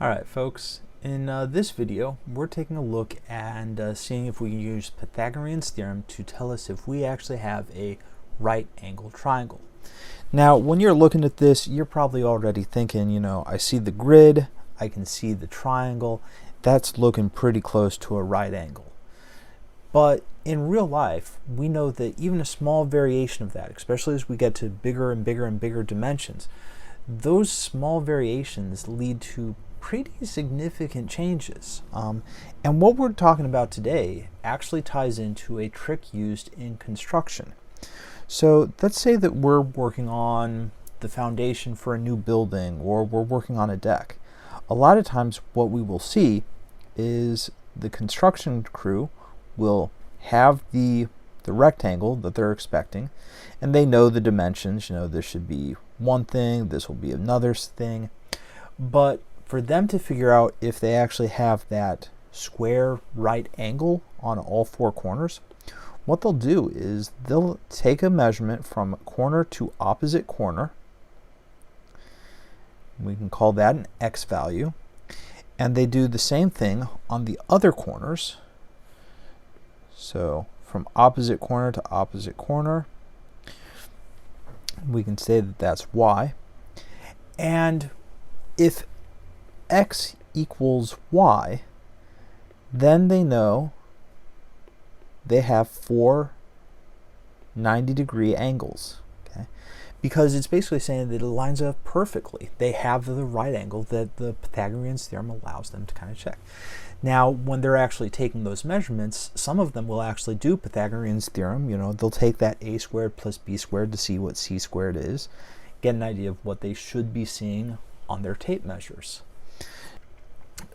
Alright folks, in this video we're taking a look and seeing if we can use Pythagoreans Theorem to tell us if we actually have a right angle triangle. Now when you're looking at this, you're probably already thinking, I see the grid, I can see the triangle, that's looking pretty close to a right angle. But in real life, we know that even a small variation of that, especially as we get to bigger and bigger and bigger dimensions, those small variations lead to pretty significant changes. And what we're talking about today actually ties into a trick used in construction. So let's say that we're working on the foundation for a new building, or we're working on a deck. A lot of times what we will see is the construction crew will have the rectangle that they're expecting, and they know the dimensions. This should be one thing, this will be another thing. But for them to figure out if they actually have that square right angle on all four corners, what they'll do is they'll take a measurement from corner to opposite corner. We can call that an x value. And they do the same thing on the other corners. So from opposite corner to opposite corner, we can say that that's y. And if x equals y, then they know they have four 90-degree angles, okay? Because it's basically saying that it lines up perfectly. They have the right angle that the Pythagoreans theorem allows them to kind of check. Now, when they're actually taking those measurements, some of them will actually do Pythagoreans theorem. They'll take that a squared plus b squared to see what c squared is, get an idea of what they should be seeing on their tape measures.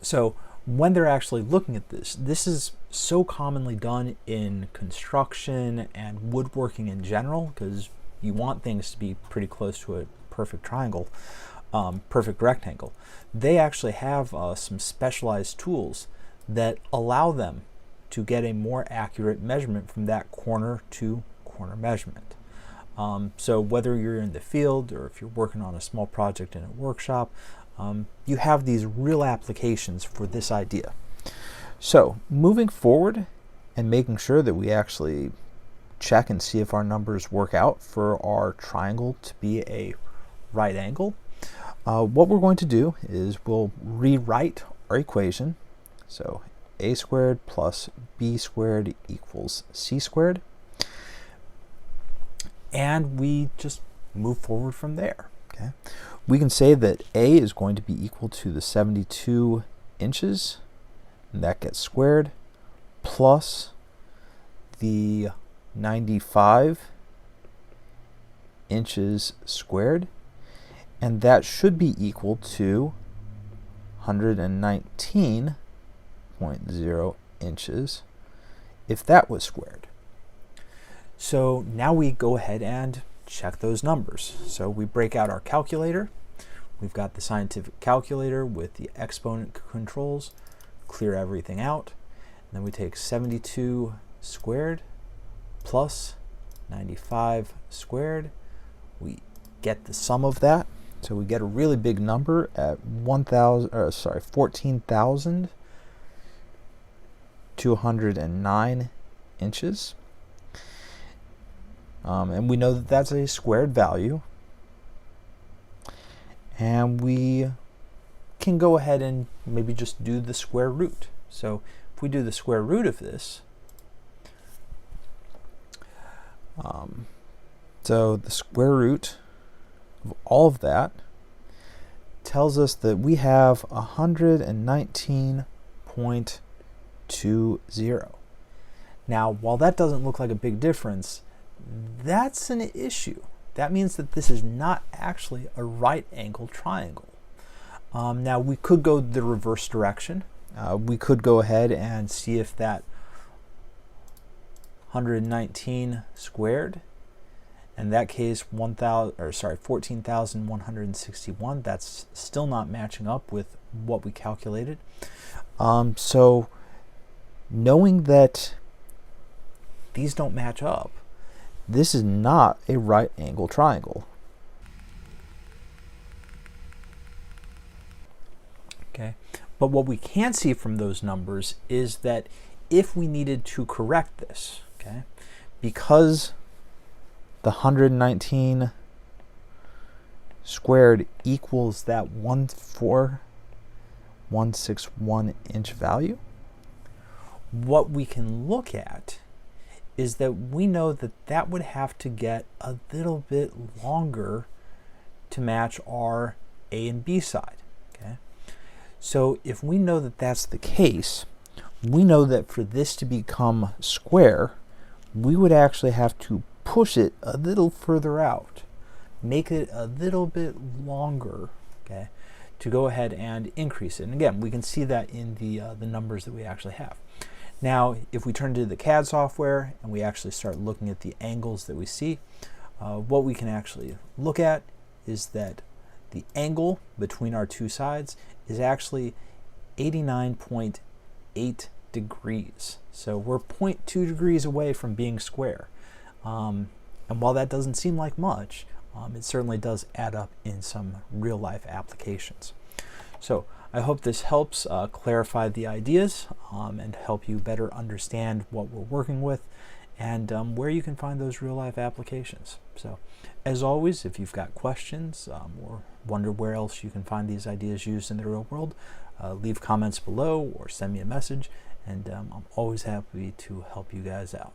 So when they're actually looking at this is so commonly done in construction and woodworking in general, because you want things to be pretty close to a perfect triangle, perfect rectangle. They actually have some specialized tools that allow them to get a more accurate measurement from that corner to corner measurement. So whether you're in the field or if you're working on a small project in a workshop, you have these real applications for this idea. So moving forward and making sure that we actually check and see if our numbers work out for our triangle to be a right angle, what we're going to do is we'll rewrite our equation. So a squared plus b squared equals c squared. And we just move forward from there. Okay. We can say that a is going to be equal to the 72 inches, and that gets squared, plus the 95 inches squared, and that should be equal to 119.0 inches if that was squared. So now we go ahead and check those numbers. So we break out our calculator. We've got the scientific calculator with the exponent controls, clear everything out. And then we take 72 squared plus 95 squared. We get the sum of that. So we get a really big number at 14,209 inches. And we know that that's a squared value. And we can go ahead and maybe just do the square root. So if we do the square root of this, so the square root of all of that tells us that we have 119.20. Now, while that doesn't look like a big difference, that's an issue. That means that this is not actually a right angle triangle. Now we could go the reverse direction. We could go ahead and see if that 119 squared, in that case 14,161, that's still not matching up with what we calculated. So knowing that these don't match up, this is not a right angle triangle. Okay, but what we can see from those numbers is that if we needed to correct this, okay, because the 119 squared equals that 14161 inch value, what we can look at is that we know that that would have to get a little bit longer to match our A and B side. Okay, so if we know that that's the case, we know that for this to become square, we would actually have to push it a little further out, make it a little bit longer, okay, to go ahead and increase it. And again, we can see that in the numbers that we actually have. Now, if we turn to the CAD software and we actually start looking at the angles that we see, what we can actually look at is that the angle between our two sides is actually 89.8 degrees. So we're 0.2 degrees away from being square. And while that doesn't seem like much, it certainly does add up in some real-life applications. So I hope this helps clarify the ideas and help you better understand what we're working with and where you can find those real-life applications. So as always, if you've got questions or wonder where else you can find these ideas used in the real world, leave comments below or send me a message, and I'm always happy to help you guys out.